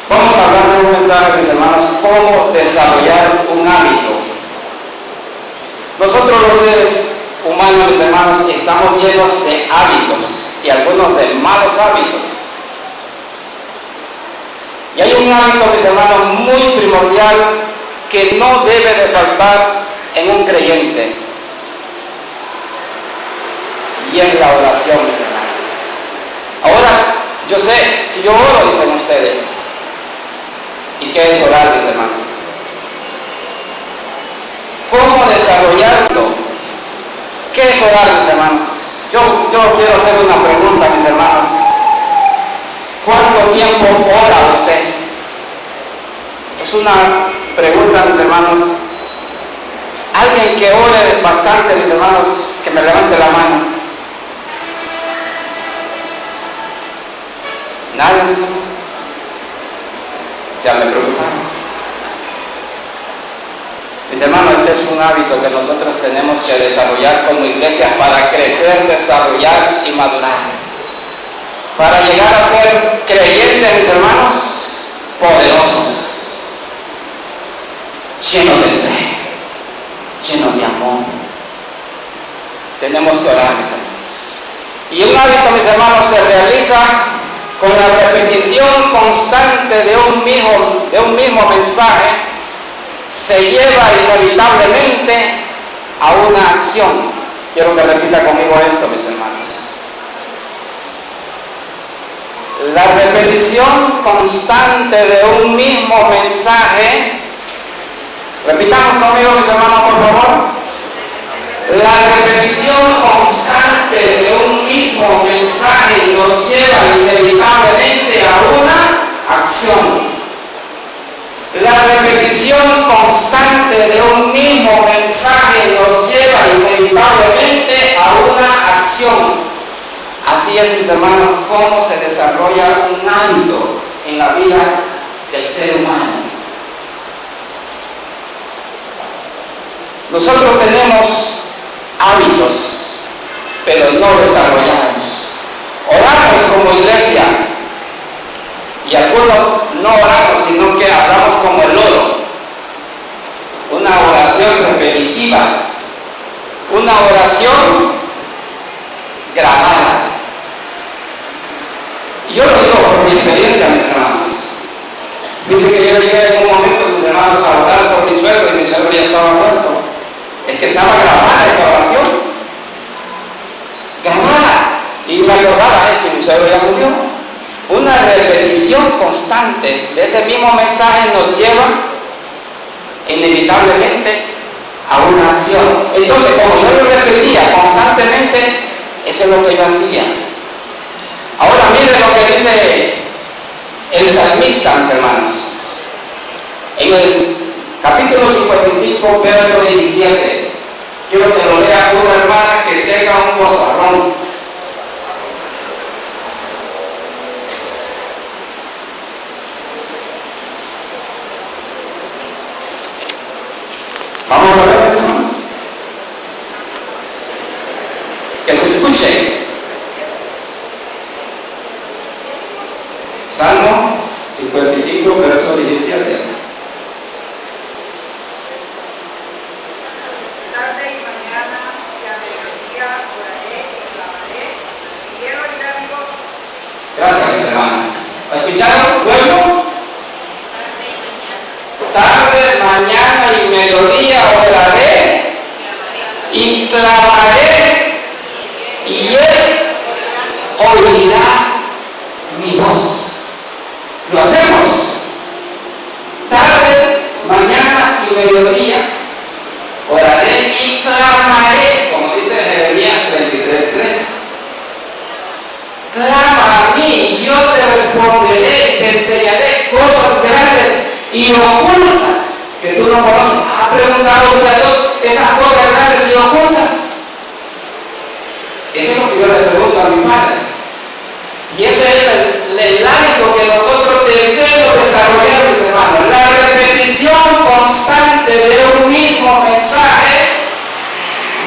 Vamos a hablar de un mensaje, mis hermanos, cómo desarrollar un hábito. Nosotros los seres humanos, mis hermanos, estamos llenos de hábitos y algunos de malos hábitos. Y hay un hábito, mis hermanos, muy primordial que no debe de faltar en un creyente. Y es la oración, mis hermanos. Ahora, yo sé, si yo oro, dicen ustedes, ¿y qué es orar, mis hermanos? ¿Cómo desarrollarlo? ¿Qué es orar, mis hermanos? Yo quiero hacer una pregunta, mis hermanos. ¿Cuánto tiempo ora usted? Es una pregunta, mis hermanos. Alguien que ore bastante, mis hermanos, que me levante la mano. Nadie, mis hermanos. Ya me preocuparon. Mis hermanos, este es un hábito que nosotros tenemos que desarrollar como iglesia para crecer, desarrollar y madurar. Para llegar a ser creyentes, mis hermanos, poderosos, llenos de fe, llenos de amor. Tenemos que orar, mis hermanos. Y un hábito, mis hermanos, se realiza con la repetición constante de un mismo mensaje. Se lleva inevitablemente a una acción. Quiero que repita conmigo esto, mis hermanos. La repetición constante de un mismo mensaje. Repitamos conmigo, mis hermanos, por favor. La repetición constante de un mismo mensaje nos lleva inevitablemente a una acción. La repetición constante de un mismo mensaje nos lleva inevitablemente a una acción. Así es, mis hermanos, cómo se desarrolla un hábito en la vida del ser humano. Nosotros tenemos hábitos, pero no desarrollamos. Oramos como iglesia y algunos no oramos, sino que hablamos como el loro. Una oración repetitiva, una oración grabada. Yo lo digo por mi experiencia, mis hermanos. Dice que yo llegué en un momento, mis hermanos, a orar por mi suegro y mi suegro ya estaba muerto. Es que estaba grabada esa oración. Grabada. Y me acordaba, si mi suegro ya murió. Una repetición constante de ese mismo mensaje nos lleva inevitablemente a una acción. Entonces, como yo lo repetía constantemente, eso es lo que yo hacía. Ahora miren lo que dice el salmista, mis hermanos. En el capítulo 55, verso 17. Quiero que lo lea una hermana que tenga un bozarrón. Vamos a ver, mis hermanos. Que se escuche. Salmo 55, verso 17. Tarde y mañana y a mediodía oraré y clamaré, y él oirá mi voz. Gracias, mis hermanas. ¿Escucharon? ¿Pueblo? Tarde, mañana y mediodía oraré y clamaré, y él oirá mi voz. Lo hacemos. Tarde, mañana y mediodía oraré y clamaré, como dice Jeremías 33:3. Clama a mí, yo te responderé, te enseñaré cosas grandes y ocultas que tú no conoces. ¿Ha preguntado usted a Dios esas cosas grandes y ocultas? Eso es lo que yo le pregunto a mi padre. Y ese es el hábito que nosotros debemos desarrollar, mis hermanos. La repetición constante de un mismo mensaje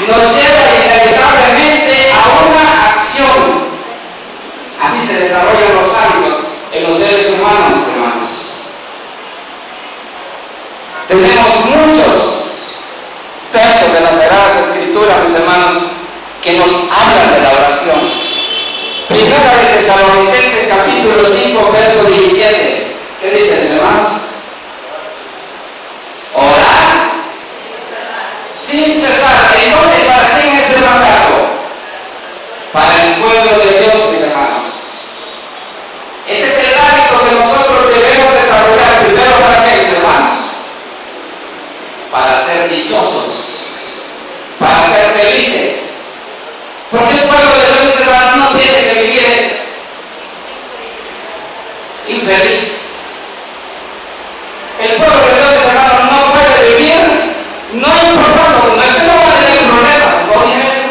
nos lleva inevitablemente a una acción. Así se desarrollan los hábitos en los seres humanos, mis hermanos. oración. Primera de Tesalonicenses capítulo 5, verso 17. ¿Qué dicen, mis hermanos? Orar sin cesar. Entonces, ¿para quién es el mandato? Para el pueblo de Dios, mis hermanos. Ese es el hábito que nosotros debemos desarrollar. Primero, ¿para qué, mis hermanos? Para ser dichosos, para ser felices. Porque el pueblo de Dios, mis hermanos, no tiene que vivir infeliz. El pueblo de Dios, mis hermanos, no puede vivir, no importando, no es que no va a tener problemas, no dije eso,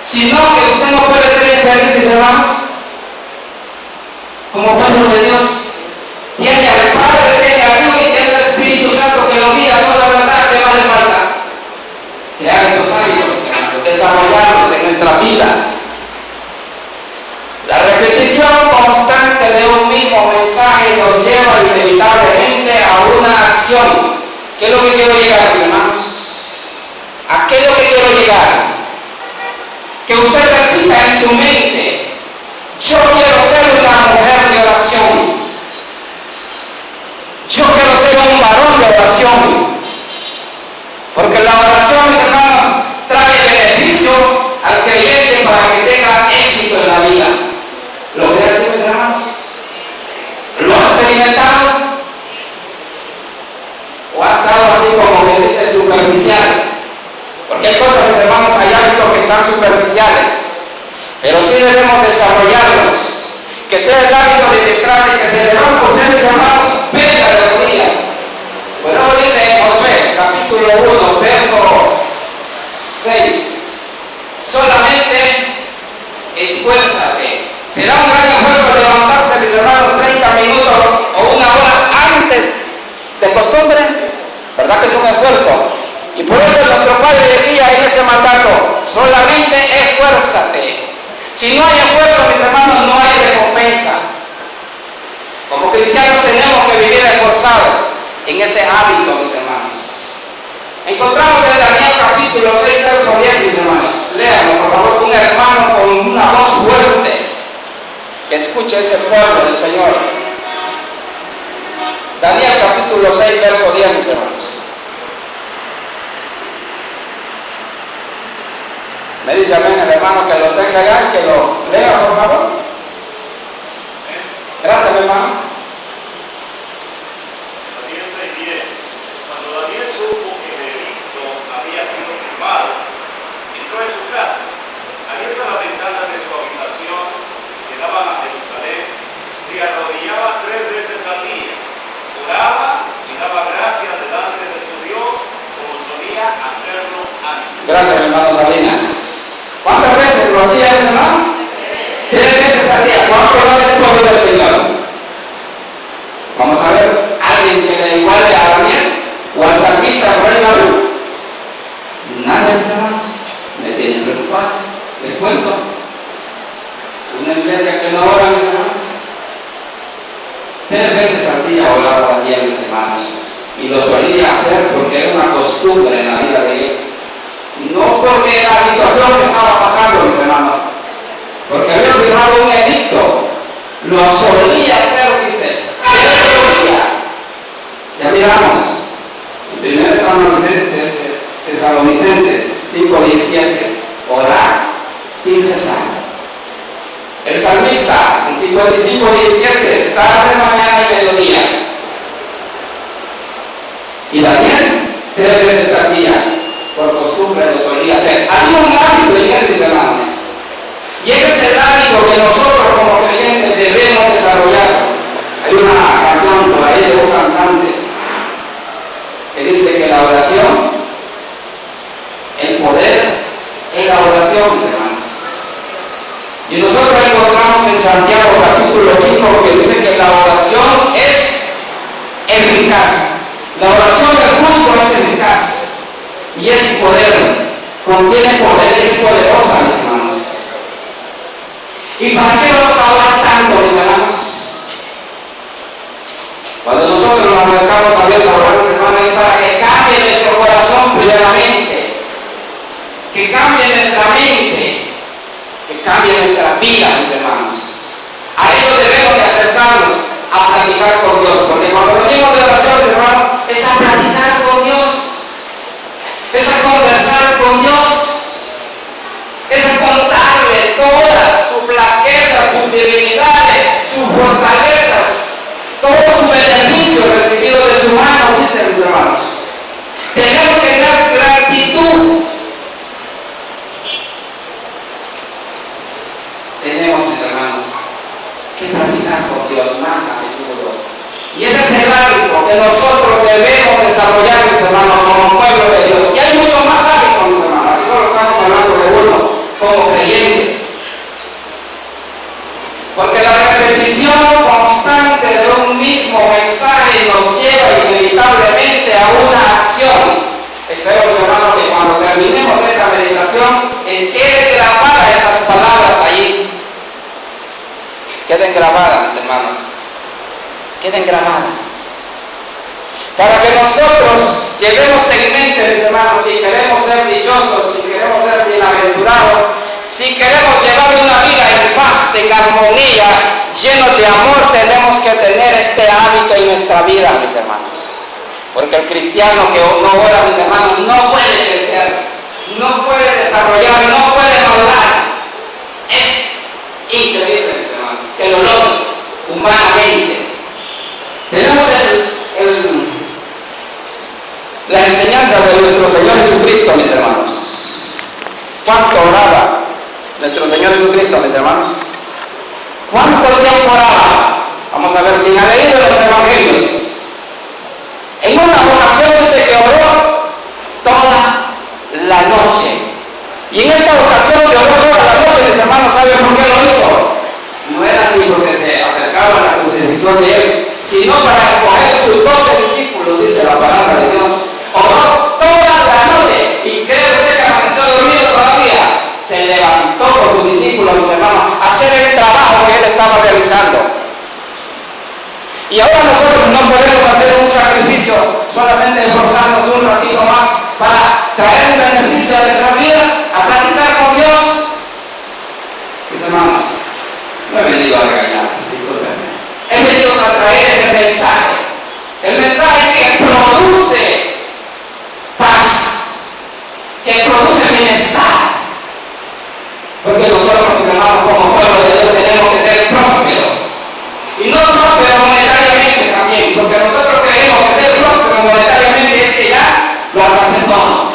sino que usted no puede ser infeliz, mis hermanos. Como pueblo de Dios, tiene al Padre, tiene a Dios y tiene al Espíritu Santo que lo guía toda la verdad. ¿Qué más le falta? Crear estos hábitos, hermanos, desarrollarlos en nuestra vida. La repetición constante de un mismo mensaje nos lleva inevitablemente a una acción. ¿Qué es lo que quiero llegar, mis hermanos? ¿A qué es lo que quiero llegar? Que usted repita en su mente: yo quiero ser una mujer de oración. Yo quiero ser un varón de oración. Porque la oración, mis hermanos, trae beneficio al creyente para que tenga éxito en la vida. ¿Lo cree así, mis hermanos? ¿Lo ha experimentado? ¿O ha estado así como que dice superficial? Porque hay cosas, mis hermanos, hay hábitos que están superficiales, pero sí debemos desarrollarlos. Que sea el hábito de que trate, que se levante usted, mis hermanos, venga de rodillas. Bueno, dice Josué, capítulo 1, verso 6. Solamente esfuérzate. Será un gran esfuerzo levantarse, mis hermanos, 30 minutos o una hora antes de costumbre. ¿Verdad que es un esfuerzo? Y por eso nuestro Padre decía en ese mandato: solamente esfuérzate. Si no hay esfuerzo, mis hermanos, no hay recompensa. Como cristianos tenemos que vivir esforzados en ese hábito, mis hermanos. Encontramos en Daniel capítulo 6, verso 10, mis hermanos. Léanlo, por favor, un hermano con una voz fuerte que escuche ese pueblo del Señor. Daniel capítulo 6, verso 10, mis hermanos. Me dice amén el hermano que lo tenga allá, que lo lea, por favor. Gracias, mi hermano. Daniel 6:10. Cuando Daniel supo que el edicto había sido firmado, entró en su casa, abierta la ventana de su habitación que daba a Jerusalén, se arrodillaba 3 veces al día, oraba y daba gracias delante de su Dios, como solía hacerlo antes. Gracias, hermano Salinas. ¿Cuántas veces lo hacía, hermanos? 3 veces al día. ¿Cuánto lo hace el pueblo del Señor? Vamos a ver, alguien que le iguale a Daniel o al salmista por ahí, ¿no? Nada, mis hermanos. Me tienen preocupado. Les cuento. Una iglesia que no ora, mis hermanos. 3 veces al día oraba Daniel, mis hermanos. Y lo solía hacer porque era una costumbre en la vida de él. No porque la situación que estaba pasando, mis hermanos, porque había firmado un edicto, lo solía hacer, dice, ya miramos, en 1 Tesalonicenses 5:17, orar sin cesar. El salmista, en 55:17, tarde, mañana y mediodía. Y Daniel, 3 veces al día. Por costumbre lo solía hacer. Había un hábito en él, mis hermanos. Y ese es el hábito que nosotros como creyentes debemos desarrollar. Hay una canción por ahí de un cantante que dice que la oración, el poder es la oración, mis hermanos. Y nosotros encontramos en Santiago capítulo 5 que dice que la oración es eficaz. La oración del justo es eficaz. Y es poder, contiene poder y es poderosa, mis hermanos. ¿Y para qué vamos a orar tanto, mis hermanos? Cuando nosotros nos acercamos a Dios a orar, mis hermanos, es para que cambie nuestro corazón primeramente, que cambie nuestra mente, que cambie nuestra vida, mis hermanos. A eso debemos de acercarnos, a platicar con Dios, porque cuando venimos de oración, mis hermanos, es a platicar con Dios, es a conversar con Dios, es a contarle todas sus flaquezas, sus debilidades, sus fortalezas, todos sus beneficios recibidos de su mano, dicen mis hermanos. Tenemos que dar gratitud. Tenemos, mis hermanos, que platicar con Dios más a menudo. Y ese es el hábito que nosotros debemos desarrollar, mis hermanos, como pueblo de Dios. Y hay muchos más hábitos, mis hermanos. Aquí solo estamos hablando de uno, como creyentes. Porque la repetición constante de un mismo mensaje nos lleva inevitablemente a una acción. Espero, mis hermanos, que cuando terminemos esta meditación, queden grabadas esas palabras allí. Queden grabadas, mis hermanos. Queden grabadas. Para que nosotros llevemos en mente, mis hermanos, si queremos ser dichosos, si queremos ser bienaventurados, si queremos llevar una vida en paz, en armonía, llenos de amor, tenemos que tener este hábito en nuestra vida, mis hermanos. Porque el cristiano que no ora, mis hermanos, no puede crecer, no puede desarrollar, no puede madurar. Es increíble, mis hermanos, que lo logre humanamente. Tenemos la enseñanza de nuestro Señor Jesucristo, mis hermanos. ¿Cuánto oraba nuestro Señor Jesucristo, mis hermanos? ¿Cuánto tiempo oraba? Vamos a ver quién ha leído los evangelios. En una ocasión dice que oró toda la noche. Y en esta ocasión que oró toda la noche, mis hermanos, ¿saben por qué lo hizo? No era ni porque se acercaba a la crucifixión de él, sino para escoger sus 12 discípulos, dice la palabra de Dios. Oró toda la noche y cree usted que amaneció dormido todavía. Se levantó con sus discípulos, mis hermanos, a hacer el trabajo que él estaba realizando. Y ahora nosotros no podemos hacer un sacrificio solamente esforzarnos un ratito más para traer un beneficio a nuestras vidas, a platicar con Dios. Mis hermanos, no he venido a regañar, discúlpenme. He venido a traer ese mensaje. El mensaje que produce paz, que produce bienestar. Porque nosotros, mis hermanos, como pueblo de Dios, tenemos que ser prósperos. Y no prósperos monetariamente también, porque nosotros creemos que ser prósperos monetariamente es que ya lo alcance todo.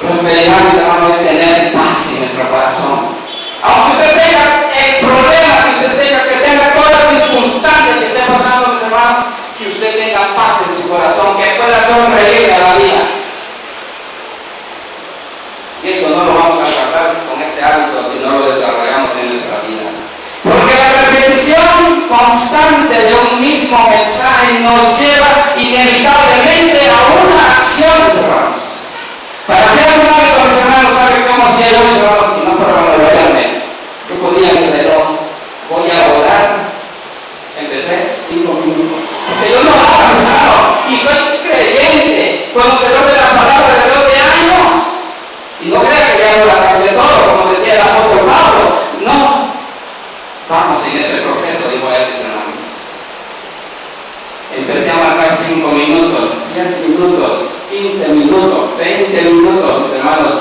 Prosperidad, mis hermanos, es tener paz en nuestro corazón. Aunque usted tenga el problema, que tenga todas las circunstancias que esté pasando, mis hermanos, que usted tenga paz en su corazón, que pueda sonreír a la vida. Y eso no lo vamos a alcanzar con este hábito si no lo desarrollamos en nuestra vida. Porque la repetición constante de un mismo mensaje nos lleva inevitablemente a una acción, mis hermanos. Para crear un hábito, mis hermanos, ¿saben cómo hacía yo, mis hermanos? Y no para valorarme. Yo ponía mi reloj, voy a orar. Empecé 5 minutos. Porque yo no oraba, mis hermanos, y soy creyente, conocedor de la palabra de Dios de años. Y no crea que ya no la alcancé todo, como decía el apóstol Pablo. No. Vamos en ese proceso, dijo él, mis hermanos. Empecé a marcar 5 minutos, 10 minutos, 15 minutos, 20 minutos, mis hermanos,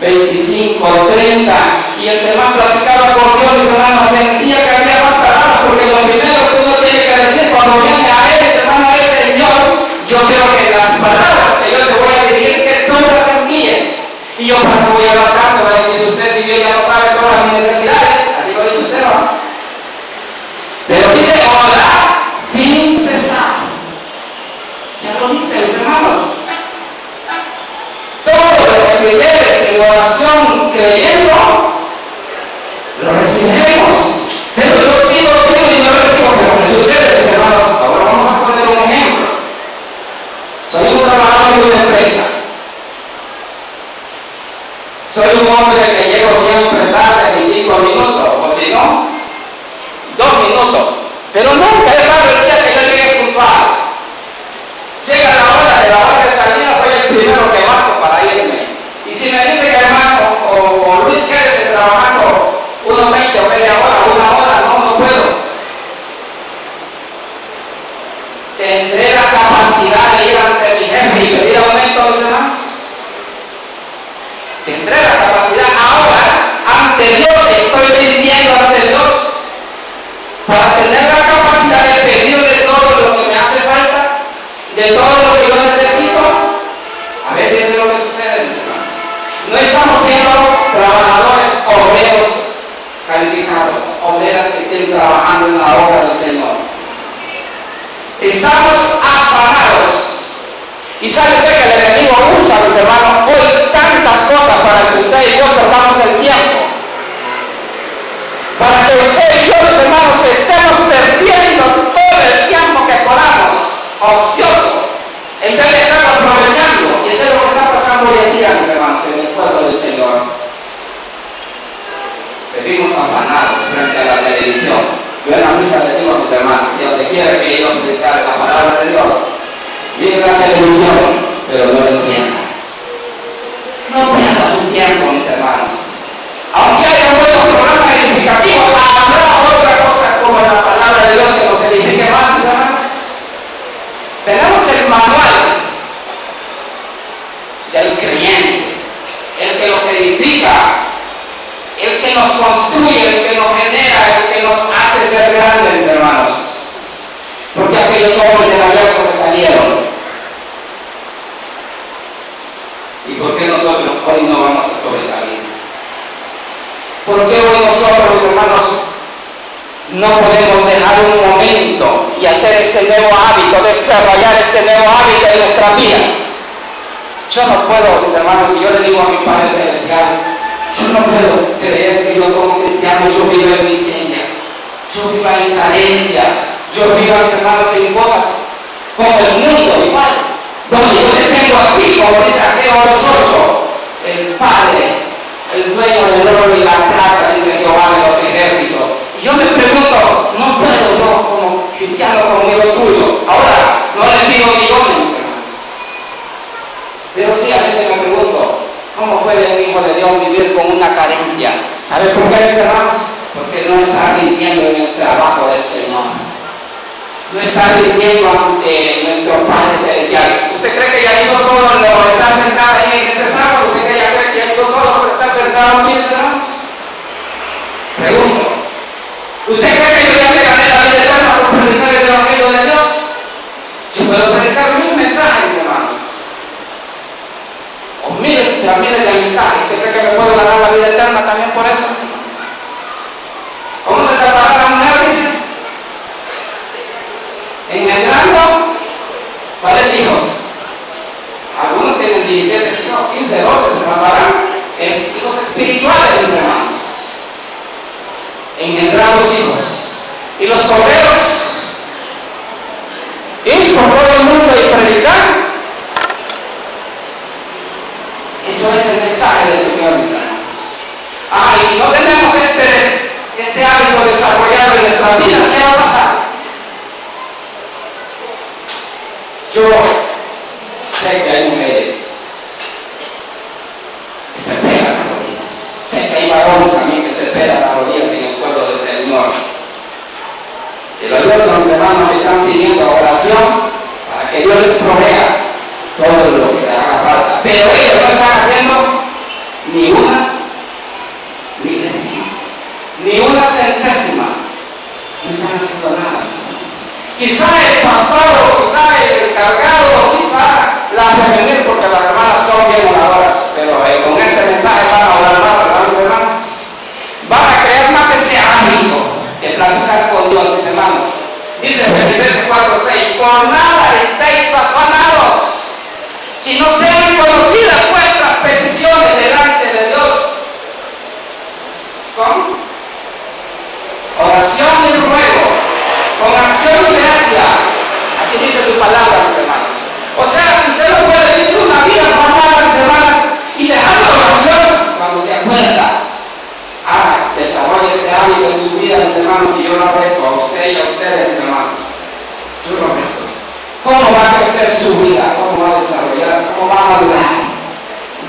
25, 30. Y el que más platicaba con Dios, mis hermanos, sentía que había más palabras, porque lo primero que uno tiene que decir cuando viene a él, mis hermanos, es: Señor, yo quiero que las palabras que yo te voy a dirigir, que tú las envíes. Y yo cuando voy a hablar, voy a decir: usted, si bien ya no sabe todas mis necesidades, así lo dice usted, ¿no? Pero dice orar sin cesar. Ya lo dice, mis hermanos. Todo lo que lleves en oración creyendo, lo recibiremos. Pero yo pido y no recibo. Pero ¿qué sucede, mis hermanos? Ahora vamos a poner un ejemplo. Soy un trabajador de una empresa. Soy un hombre que llego siempre tarde, mis 5 minutos, o si no, 2 minutos. Pero nunca es raro el día que yo llegue puntual. Llega la hora de salida, soy el primero que bajo para irme. Y si me dice que hermano o Luis, quédese trabajando ¿Tendré la capacidad de ir ante mi jefe y pedir aumento a los hermanos? ¿Tendré la capacidad ahora ante Dios? ¿Estoy rindiendo ante Dios para tener la capacidad de pedirle todo lo que me hace falta? ¿De todo lo que yo necesito? A veces eso es lo que sucede, mis hermanos. No estamos siendo trabajadores, obreros calificados, obreras que estén trabajando en la obra del Señor. Estamos afanados. Y sabe usted que el enemigo usa, mis hermanos, hoy tantas cosas para que usted y yo perdamos el tiempo. Para que usted y yo, mis hermanos, estemos perdiendo todo el tiempo que podamos, ocioso, en vez de estar aprovechando. Y eso es lo que está pasando hoy en día, mis hermanos, en el pueblo del Señor. Vivimos afanados frente a la televisión. Yo en la misa le digo a mis hermanos, si donde quiera que yo predicar la palabra de Dios, mire la televisión, pero no la encienda. No pierda su tiempo, mis hermanos. Aunque haya buenos programas edificativos, habrá otra cosa como la palabra de Dios que nos edifique más, mis hermanos. Tenemos el manual del creyente, el que nos edifica, el que nos construye, el que nos genera, el que nos hace ser grandes, mis hermanos. Porque aquellos hombres de mayor sobresalieron. ¿Y por qué nosotros hoy no vamos a sobresalir? ¿Por qué hoy nosotros, mis hermanos, no podemos dejar un momento y hacer este nuevo hábito, desarrollar este nuevo hábito en nuestras vidas? Yo no puedo, mis hermanos, si yo le digo a mi Padre Celestial, yo no puedo creer que yo como cristiano yo viva en miseria, yo viva en carencia, yo viva, mis hermanos, en cosas como el mundo igual, donde yo te tengo aquí, como dice Ageo 2:8, el Padre, el dueño del oro y la plata, dice Jehová de los ejércitos. Y yo me pregunto, no puedo yo como cristiano conmigo tuyo. Ahora, no le pido millones, mis hermanos, pero sí a veces me pregunto, ¿cómo puede un hijo de Dios vivir con una carencia? ¿Sabe por qué, mis hermanos? Porque no está rindiendo en el trabajo del Señor. No está rindiendo ante nuestro Padre Celestial. ¿Usted cree que ya hizo todo lo estar sentado ahí en este sábado? ¿Usted cree que ya hizo todo por estar sentado aquí, mis hermanos? Pregunto. ¿Usted cree que yo ya me gané la vida eterna por predicar el Evangelio de Dios? Yo puedo predicar mil mensajes, mis hermanos. O miles de mensajes. ¿Usted cree que me puedo ganar la vida eterna también por eso? ¿Cómo se separará la mujer, dice? Engendrando, ¿cuáles hijos? Algunos tienen 17, 15, 12, se separarán. Es hijos espirituales, mis hermanos. Engendrar los hijos. Y los obreros, ir por todo el mundo y predicar. Eso es el mensaje del Señor, mis hermanos. Y si no tenemos este hábito desarrollado en nuestras vidas, ¿qué va a pasar? Yo sé que hay mujeres que se pegan las rodillas. Sé que hay varones también que se pegan las rodillas en el pueblo del Señor. Pero hay otros, mis hermanos, que están pidiendo oración para que Dios les provea todo lo que les haga falta. Pero ellos no están haciendo ni una milésima, ni una centésima. No están haciendo nada, mis hermanos. Quizá el pastor, quizá el encargado, quizá la femenil, porque las hermanas son bien oradoras, pero con este mensaje van a orar más, ¿verdad, mis hermanos? Van a crear más ese hábito de platicar con Dios, mis hermanos. Dice Filipenses 4:6, por nada estéis afanados, si no sean conocidas vuestras peticiones delante de Dios, con oración y ruego, con acción y gracia. Así dice su palabra, mis hermanos. O sea, usted no puede vivir una vida normal, mis hermanas, y dejar la oración cuando se acuerda. Desarrolle este hábito en su vida, mis hermanos, y yo lo reto a usted y a ustedes, mis hermanos. Yo lo reto. ¿Cómo va a crecer su vida? ¿Cómo va a desarrollar? ¿Cómo va a madurar?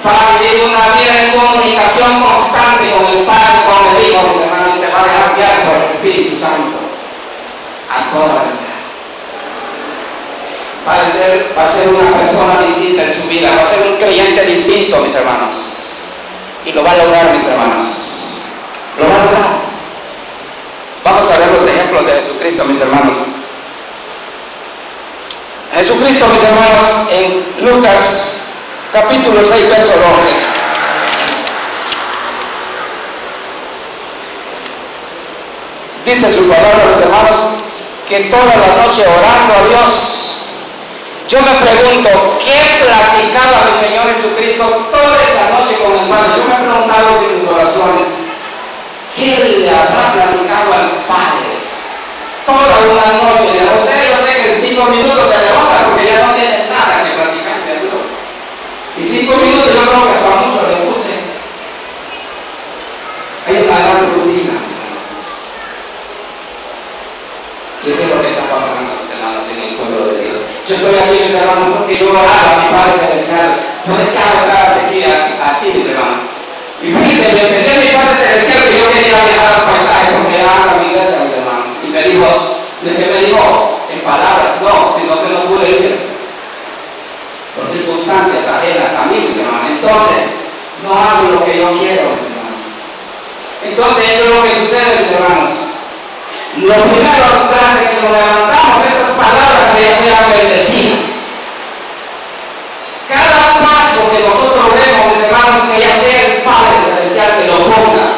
Va a vivir una vida en comunicación constante con el Padre, con el Hijo, mis hermanos, y se va a dejar guiar por el Espíritu Santo a toda la vida. va a ser una persona distinta en su vida, va a ser un creyente distinto, mis hermanos. Y lo va a lograr, mis hermanos. Lo va a lograr. Vamos a ver los ejemplos de Jesucristo, mis hermanos. Jesucristo, mis hermanos, en Lucas capítulo 6, verso 12. Dice su palabra, mis hermanos, que toda la noche orando a Dios. Yo me pregunto, ¿qué platicaba mi Señor Jesucristo toda esa noche con el Padre? Yo me he preguntado en mis oraciones, ¿qué le habrá platicado al Padre? Toda una noche. Ustedes, yo sé que en 5 minutos se levanta porque ya no tienen nada que platicar de Dios. Y 5 minutos yo creo que hasta mucho le puse. Hay una gran rutina, mis hermanos. Y eso es lo que está pasando, mis hermanos, en el pueblo de Dios. Yo estoy aquí, mis hermanos, porque yo oraba a mi Padre Celestial. Yo deseaba estar aquí, mis hermanos. Y fíjense, me pedí a mi Padre Celestial que yo quería viajar al paisaje porque era a mi iglesia, mis hermanos. Y me dijo en palabras, no, sino que no pude ir por circunstancias ajenas a mí, mis hermanos. Entonces, no hago lo que yo quiero, mis hermanos. Entonces, eso es lo que sucede, mis hermanos. Lo primero, tras de que nos levantamos, estas palabras que ya sean bendecidas. Cada paso que nosotros vemos, mis hermanos, que ya sea el Padre Celestial que lo ponga.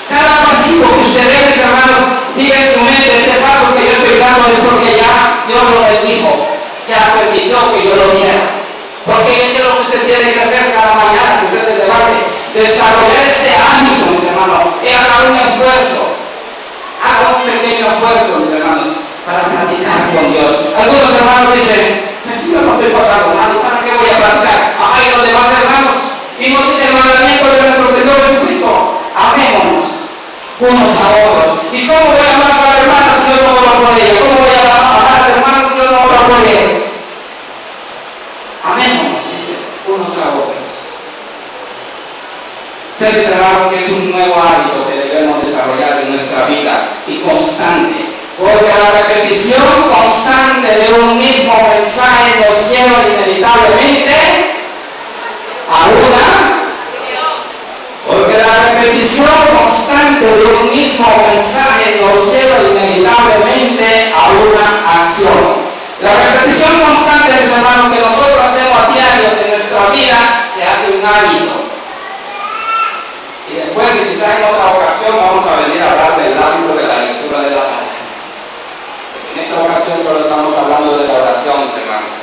Cada pasito que usted dé, mis hermanos, diga en su mente, este paso que yo estoy dando es porque ya Dios lo bendijo, ya permitió que yo lo diera. Porque eso es lo que usted tiene que hacer cada mañana que usted se levante, desarrollar ese ánimo, mis hermanos, y haga un esfuerzo. Haga un pequeño esfuerzo, mis hermanos, para platicar con Dios. Algunos hermanos dicen, si yo no estoy pasando nada, ¿para qué voy a platicar? Hay los demás hermanos. Y nos dice el mandamiento de nuestro Señor Jesucristo, amémonos unos a otros. ¿Y cómo voy a amar a la hermana si yo no oro por ella? ¿Cómo voy a amar al hermano si yo no oro por él? Amémonos, dice, unos a otros. Sé, mis hermanos, que es un nuevo hábito que debemos desarrollar en nuestra vida y constante, porque la repetición constante de un mismo mensaje nos lleva inevitablemente a una. Porque la repetición constante de un mismo mensaje nos lleva inevitablemente a una acción. La repetición constante, mis hermanos, que nosotros hacemos a diario en nuestra vida, se hace un hábito. Y después, quizás en otra ocasión, vamos a venir a hablar del hábito de la lectura de la palabra. En esta ocasión solo estamos hablando de la oración, mis hermanos.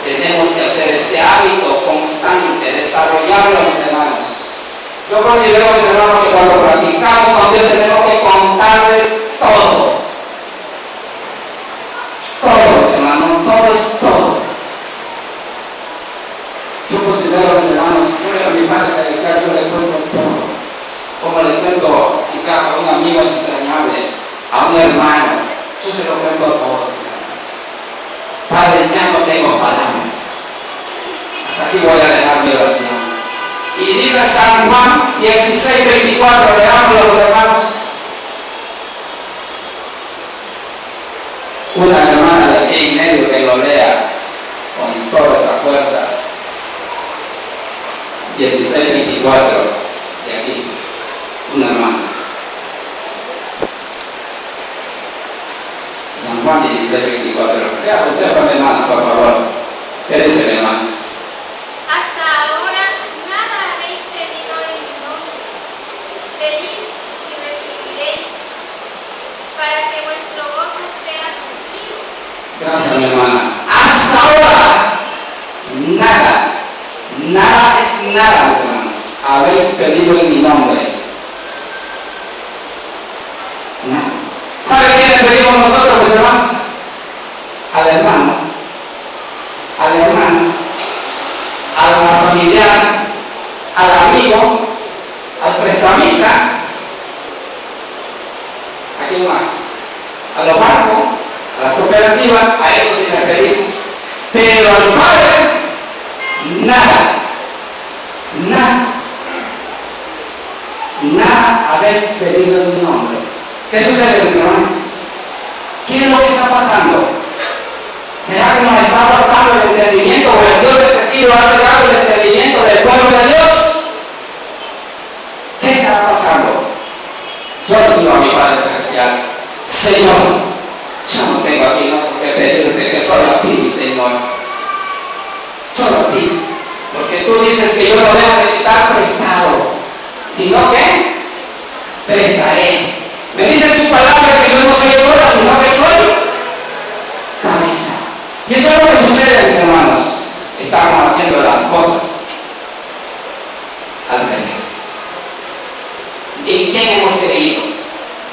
Tenemos que hacer ese hábito constante, desarrollarlo, mis hermanos. Yo considero, mis hermanos, que cuando practicamos con Dios tenemos que contarle todo. Todo, mis hermanos, todo es todo. Yo considero, mis hermanos, yo a mi Padre Celestial yo le cuento todo. Como le cuento quizás a un amigo entrañable, a un hermano, yo se lo cuento todo, mis hermanos. Padre, ya no tengo palabras. Hasta aquí voy a dejar mi oración. Y dice San Juan 16:24, leámoslo, los hermanos. Una hermana de aquí en medio que lo lea con toda esa fuerza. 16:24 de aquí. Una hermana. San Juan 16:24. Lea usted para mi hermana, por favor. ¿Qué dice mi hermana? Hasta ahora nada habéis pedido en mi nombre. Pedid y recibiréis, para que vuestro gozo sea cumplido. Gracias, mi hermana. Hasta ahora nada es nada, mis hermanos, habéis pedido en mi nombre. Nada. ¿Sabe qué le pedimos nosotros, mis hermanos? Al hermano, a la hermana, al familiar, al amigo, al prestamista. ¿A quién más? A los bancos, a las cooperativas, a eso sí le pedimos. Pero al Padre, nada habéis pedido en mi nombre. ¿Qué sucede, mis hermanos? ¿Qué es lo que está pasando? ¿Será que nos está faltando el entendimiento o el Dios de este siglo ha cerrado el entendimiento del pueblo de Dios? ¿Qué está pasando? Yo le digo a mi Padre Celestial, Señor, yo no tengo aquí nada que pedirte, que solo a ti, Señor. Solo a ti. Porque tú dices que yo no debo meditar prestado, sino que prestaré. Me dice en su palabra que yo no soy cola, sino que soy cabeza. Y eso es lo que sucede, mis hermanos. Estamos haciendo las cosas al revés. ¿En quién hemos creído?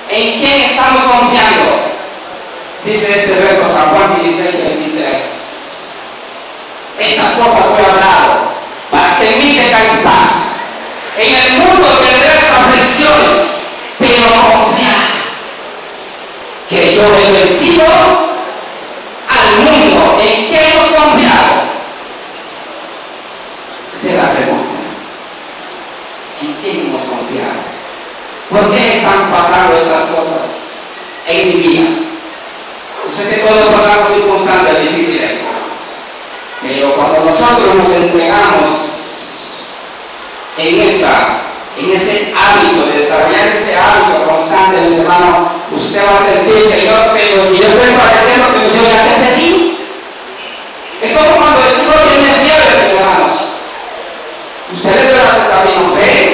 ¿En quién estamos confiando? Dice este verso, San Juan 16:23. Estas cosas os he hablado, para que en mí tengáis paz. En el mundo tendréis aflicciones, pero confiad que yo he vencido al mundo. ¿En qué hemos confiado? Esa es la pregunta. ¿En quién hemos confiado? ¿Por qué están pasando estas cosas en mi vida? Yo sé que todos pasamos circunstancias difíciles, pero cuando nosotros nos entregamos en ese hábito de desarrollar ese hábito constante, mis hermanos, usted va a sentir, Señor, pero si yo estoy padeciendo, que yo ya te pedí. Es como cuando el hijo tiene fiebre, mis hermanos. Usted le dio la acetaminofén,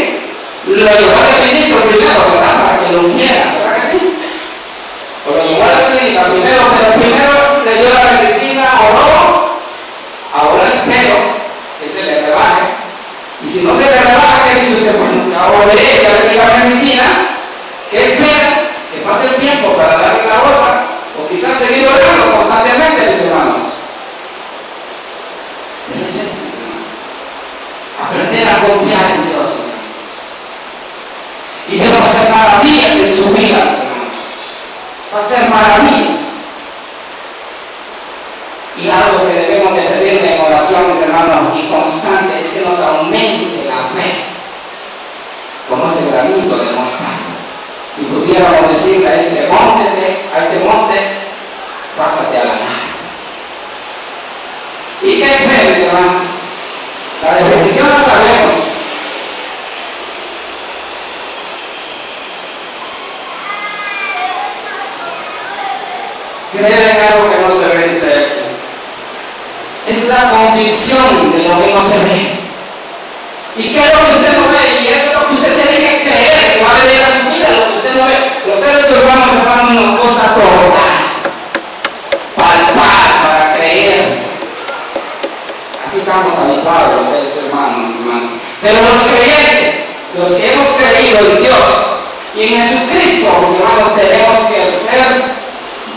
lo llevó al ministro primero, ¿verdad? Para que lo ungiera, ¿verdad que sí? O lo llevó a la clínica primero, pero primero le dio la medicina, oró. Ahora espero que se le rebaje. Y si no se le rebaja, ¿qué dice usted? Bueno, ya oré, ya le di la medicina. ¿Qué espera? Que pase el tiempo para darle la otra. O quizás seguir orando constantemente, mis hermanos. Pero es eso, mis hermanos. Aprender a confiar en Dios, mis hermanos. Y Dios va a hacer maravillas en su vida, mis hermanos. Va a hacer maravillas. Y algo que debemos de pedirle en oración, mis hermanos, y constante, es que nos aumente la fe, como ese granito de mostaza. Y pudiéramos decirle a este monte, pásate a la mar. ¿Y qué es fe, mis hermanos? La definición la sabemos. Creer en algo que no se ve, dice Éxodo. Es la convicción de lo que no se ve. ¿Y qué es lo que usted no ve? Y eso es lo que usted tiene que creer, que va a venir a su vida, lo que usted no ve. Los seres humanos, hermanos, nos cuesta tocar, palpar para creer. Así estamos habituados los seres humanos, hermanos. Pero los creyentes, los que hemos creído en Dios y en Jesucristo, mis hermanos, tenemos que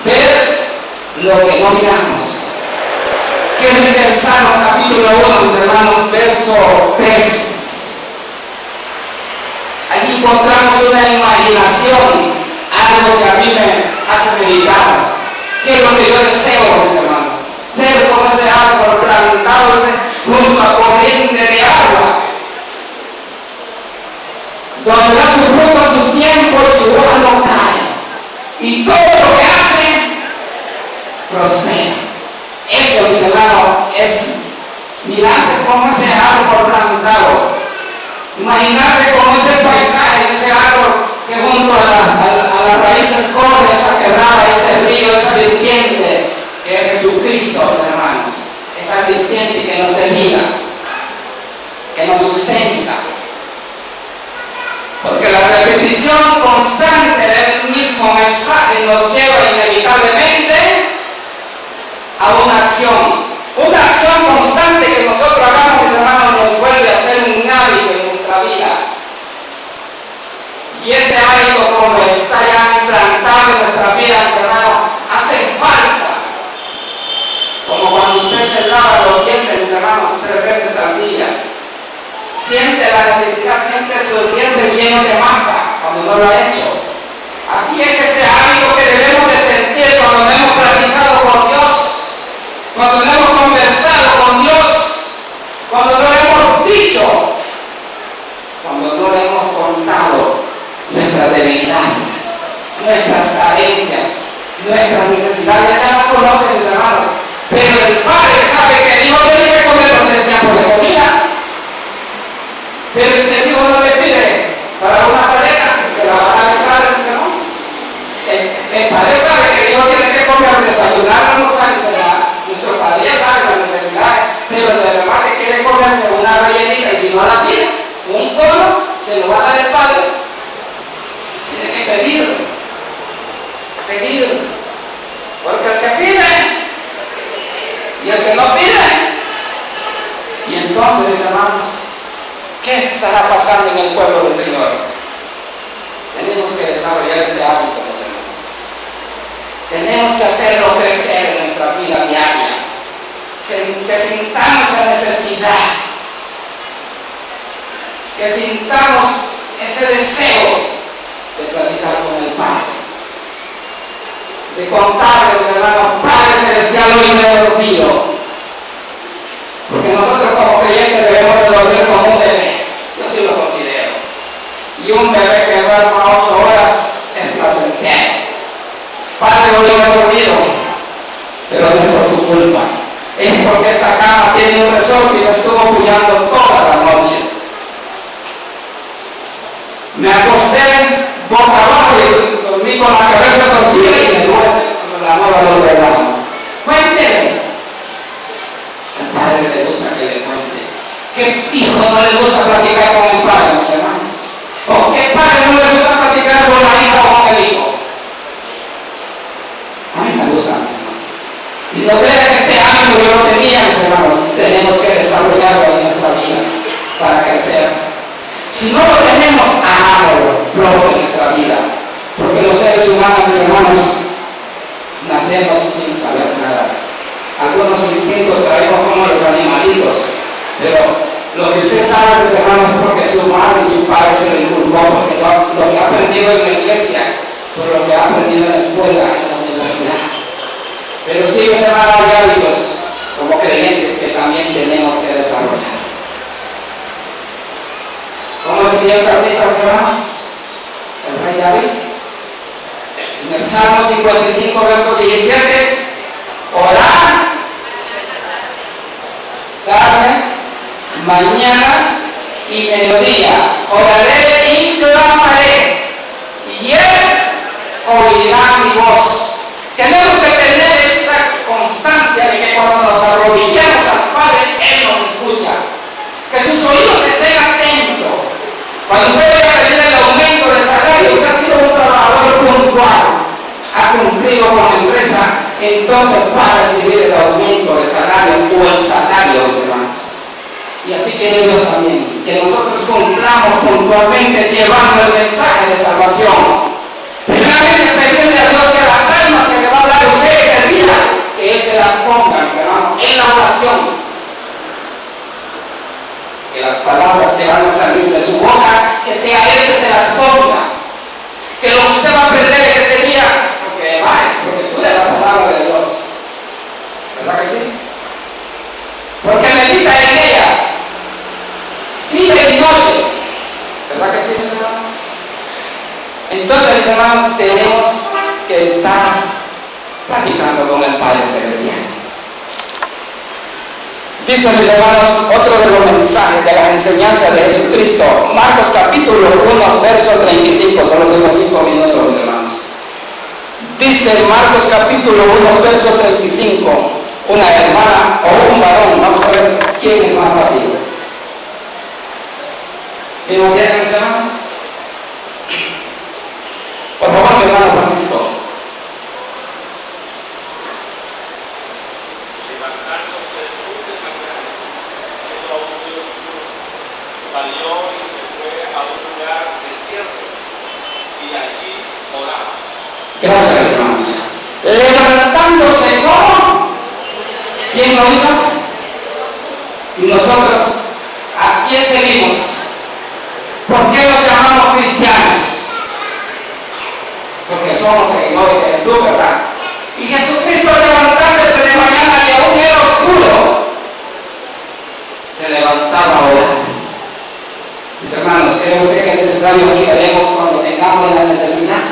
ver lo que no miramos. Que dice el Salmos capítulo 1, mis hermanos, verso 3. Allí encontramos una imaginación, algo que a mí me hace meditar. ¿Qué es lo que yo deseo, mis hermanos? Ser como ese árbol plantado junto a corriente de agua, donde da su fruto a su tiempo y su hoja no cae. Y todo lo que hace, prospera. Eso, mis hermanos, es mirarse como ese árbol plantado, imaginarse como ese paisaje, ese árbol que junto a las raíces corre esa quebrada, ese río, esa vertiente que es Jesucristo, mis hermanos, esa vertiente que nos desvía, que nos sustenta. Porque la repetición constante del mismo mensaje nos lleva inevitablemente a una acción constante que nosotros hagamos, mis hermanos, nos vuelve a ser un hábito en nuestra vida. Y ese hábito, como está ya implantado en nuestra vida, mis hermanos, hace falta. Como cuando usted se lava los dientes, mis hermanos, 3 veces al día. Siente la necesidad, siente sus dientes llenos de masa cuando no lo ha hecho. Así es ese hábito que debemos de sentir cuando no hemos practicado con Dios. Cuando no hemos conversado con Dios, cuando no le hemos dicho, cuando no le hemos contado nuestras debilidades, nuestras carencias, nuestras necesidades, ya las conocen, mis hermanos. Pero el padre sabe que el hijo tiene que comer los 3 tiempos de comida. Pero si el hijo no le pide para una pareja, se la va a dar el padre, mis hermanos. El padre sabe que el hijo tiene que comer, desayunar, almorzar y cenar. Nuestro padre ya sabe las necesidades, pero de verdad que quiere comerse una rellenita y si no la pide, un cono, se lo va a dar el padre. Tiene que pedirlo. Porque el que pide y el que no pide. Y entonces, mis hermanos, ¿qué estará pasando en el pueblo del Señor? Tenemos que desarrollar ese hábito, mis hermanos. Tenemos que hacerlo crecer en nuestra vida diaria. Que sintamos esa necesidad. Que sintamos ese deseo de platicar con el Padre. De contarle, mis hermanos, Padre Celestial, hoy me he dormido. Porque nosotros como creyentes debemos de dormir como un bebé. Yo sí lo considero. Y un bebé que duerma 8 horas es placentero. Padre, hoy me he dormido, pero no es por tu culpa. Es porque esta cama tiene un resorte y me estuvo apoyando toda la noche. Me acosté boca abajo y dormí con la cabeza torcida y me duele la nueva al otro lado. Cuéntele. Al padre le gusta que le cuente. ¿Qué hijo no le gusta platicar con el padre, mis hermanos? ¿O qué padre no le gusta platicar con la hija o con el hijo? A mí me gusta, mis hermanos. Y no crean que este hábito yo lo tenía, mis hermanos. Tenemos que desarrollarlo en nuestras vidas para crecer. Si no lo tenemos, hagámoslo propio en nuestra vida. Porque los seres humanos, mis hermanos, nacemos sin saber nada. Algunos instintos traemos como los animalitos, pero lo que usted sabe, mis hermanos, es porque su madre y su padre se lo inculcó, porque lo que ha aprendido en la iglesia, por lo que ha aprendido en la escuela, en la universidad. Pero sí, mis hermanos, hay hábitos como creyentes que también tenemos que desarrollar. Como decía el salmista, mis hermanos, el rey David, en el Salmo 55, verso 17, es orar, tarde, mañana y mediodía. Oraré y clamaré, y Él oirá mi voz. Tenemos que tener esta constancia de que cuando nos arrodillamos al Padre, Él nos escucha. Que sus oídos estén atentos. Cuando usted vaya a pedir el aumento de salario, usted ha sido un trabajador puntual, ha cumplido con la empresa, entonces va a recibir el aumento de salario o el salario, mis hermanos. Y así quiere Dios también, que nosotros cumplamos puntualmente llevando el mensaje de salvación. Primeramente pedirle a Dios que las almas que le va a hablar a usted ese día, que Él se las ponga, mis hermanos, en la oración. Que las palabras que van a salir de su boca, que sea Él que se las ponga. Que lo que usted va a aprender en ese día, porque maestro, que estudia la palabra de Dios. ¿Verdad que sí? Porque medita en ella, día y noche. ¿Verdad que sí, mis hermanos? Entonces, mis hermanos, tenemos que estar platicando con el Padre Celestial. Dice, mis hermanos, otro de los mensajes de las enseñanzas de Jesucristo, Marcos capítulo 1, verso 35, solo tengo 5 minutos, hermanos. Dice Marcos capítulo 1, verso 35, una hermana o un varón, vamos a ver quién es más rápido. ¿Quién lo tiene, mis hermanos? Por favor, mi hermano Francisco. Salió y se fue a un lugar desierto y allí oraba. Gracias, hermanos. Levantándose como, ¿quién lo hizo? Y nosotros, ¿a quién seguimos? ¿Por qué nos llamamos cristianos? Porque somos seguidores de Jesús, ¿verdad? Y Jesucristo levantándose de mañana y aún era oscuro, se levantaba a orar. Mis hermanos, ¿cree usted que es necesario que oremos cuando tengamos la necesidad?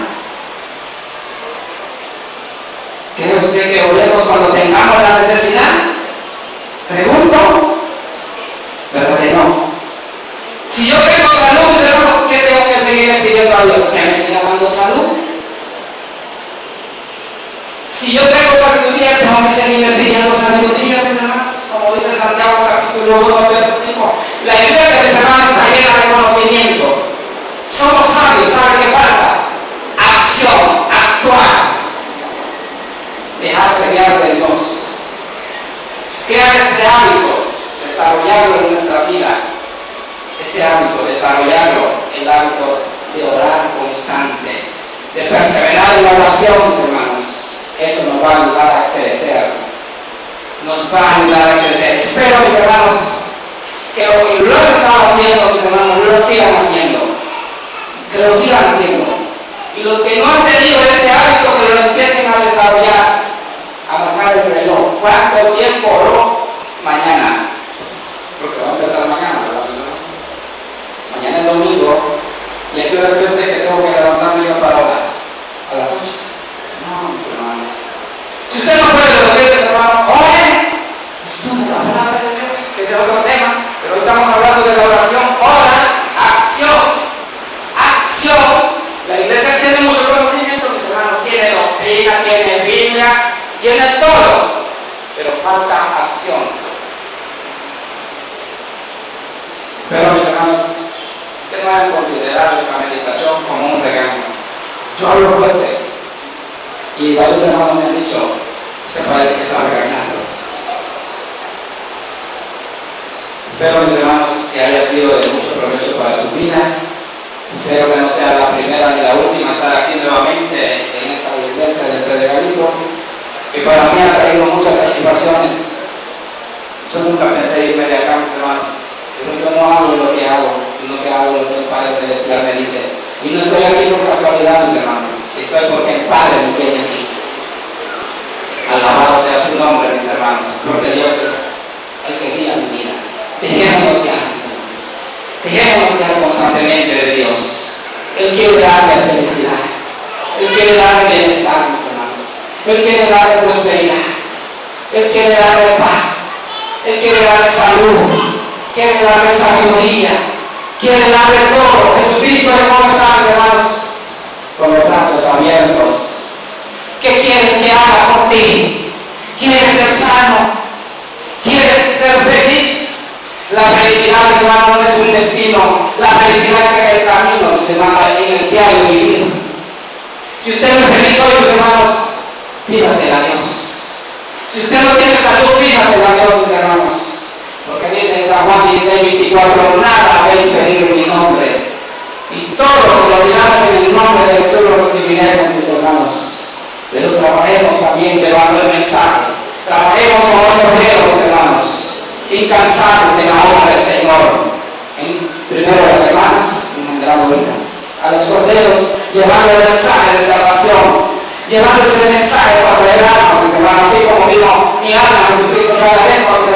¿Cree usted que oremos cuando tengamos la necesidad? pidiendo a Dios que me siga dando salud. Si yo tengo sabiduría, tengo que seguirme pidiendo sabiduría, mis hermanos. Como dice Santiago capítulo 1, verso 5. La iglesia, mis hermanos, está llena de conocimiento. Somos sabios, ¿saben qué falta? Acción, actuar. Dejarse guiar de Dios. Crear este hábito, desarrollarlo en nuestra vida. Ese hábito, desarrollarlo, el hábito de orar constante, de perseverar en la oración, mis hermanos. Eso nos va a ayudar a crecer. Nos va a ayudar a crecer. Espero, mis hermanos, que lo que lo están haciendo, mis hermanos, lo sigan haciendo. Que lo sigan haciendo. Y los que no han tenido este hábito, que lo empiecen a desarrollar, a marcar el reloj. ¿Cuánto tiempo oró? Mañana. Porque va a empezar mañana, ¿verdad, mis hermanos? Mañana es domingo. ¿Y a qué hora cree usted que tengo que levantarme yo para orar? ¿A las 8? No, mis hermanos. Si usted no puede dormir, mis hermanos, ore. Estudia la palabra de Dios, que ese es otro tema. Pero hoy estamos hablando de la oración. Ora, acción. Acción. La iglesia tiene mucho conocimiento, mis hermanos. Tiene doctrina, tiene Biblia, tiene todo. Pero falta acción. Espero, mis hermanos, que no vayan a considerar esta meditación como un regaño. Yo hablo fuerte. Y varios hermanos me han dicho, usted parece que está regañando. Espero, mis hermanos, que haya sido de mucho provecho para su vida. Espero que no sea la primera ni la última estar aquí nuevamente en esta iglesia del Predicadito, que para mí ha traído muchas satisfacciones. Yo nunca pensé irme de acá, mis hermanos. Pero yo no hago lo que hago, sino que hago lo que el Padre Celestial me dice. Y no estoy aquí por casualidad, mis hermanos. Estoy porque el Padre me tiene aquí. Alabado sea su nombre, mis hermanos, porque Dios es el que guía mi vida. Dejémonos guiar, mis hermanos. Dejémonos guiar constantemente de Dios. Él quiere darle felicidad. Él quiere darle bienestar, mis hermanos. Él quiere darle prosperidad. Él quiere darle paz. Él quiere darle salud. Quiere darle sabiduría. Quiere darle todo. Jesucristo, ¿cómo está, mis hermanos? Con los brazos abiertos. ¿Qué quieres que haga por ti? ¿Quieres ser sano? ¿Quieres ser feliz? La felicidad, mis hermanos, no es un destino. La felicidad está en el camino, mis hermanos, en el diario vivir. Si usted no es feliz hoy, mis hermanos, pídasela a Dios. Si usted no tiene salud, pídasela a Dios, mis hermanos. Porque dice en San Juan 16:24, nada habéis pedido en mi nombre. Y todo lo que lo pidamos en el nombre de Jesús lo recibiremos, mis hermanos. Pero trabajemos también llevando el mensaje. Trabajemos como los obreros, mis hermanos, incansables en la obra del Señor. Primero las hermanas, engendrando hijas. A los corderos, llevando el mensaje de salvación. Llevando ese mensaje para traer almas, mis hermanos, así como vino mi alma Jesucristo. Yo agradezco a mis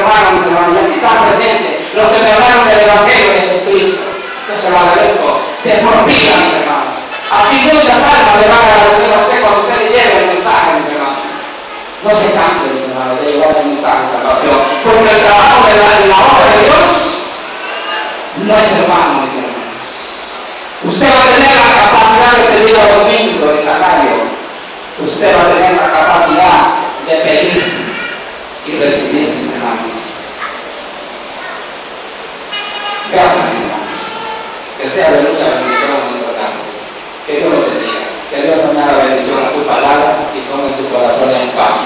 hermanos, y aquí están presentes los que me hablaron del Evangelio de Jesucristo. Yo se lo agradezco de por vida, mis hermanos. Así muchas almas le van a agradecer a usted cuando usted le lleve el mensaje, mis hermanos. No se canse, mis hermanos, de llevar el mensaje de salvación, porque el trabajo de la obra de Dios no es en vano, mis hermanos. Usted va a tener la capacidad de pedir aumento de salario. Usted va a tener la capacidad de pedir y recibir, mis hermanos. Gracias, mis hermanos. Que sea de mucha bendición en esta tarde. Que Dios lo bendiga. Que Dios añada bendición a su palabra y ponga en su corazón en paz.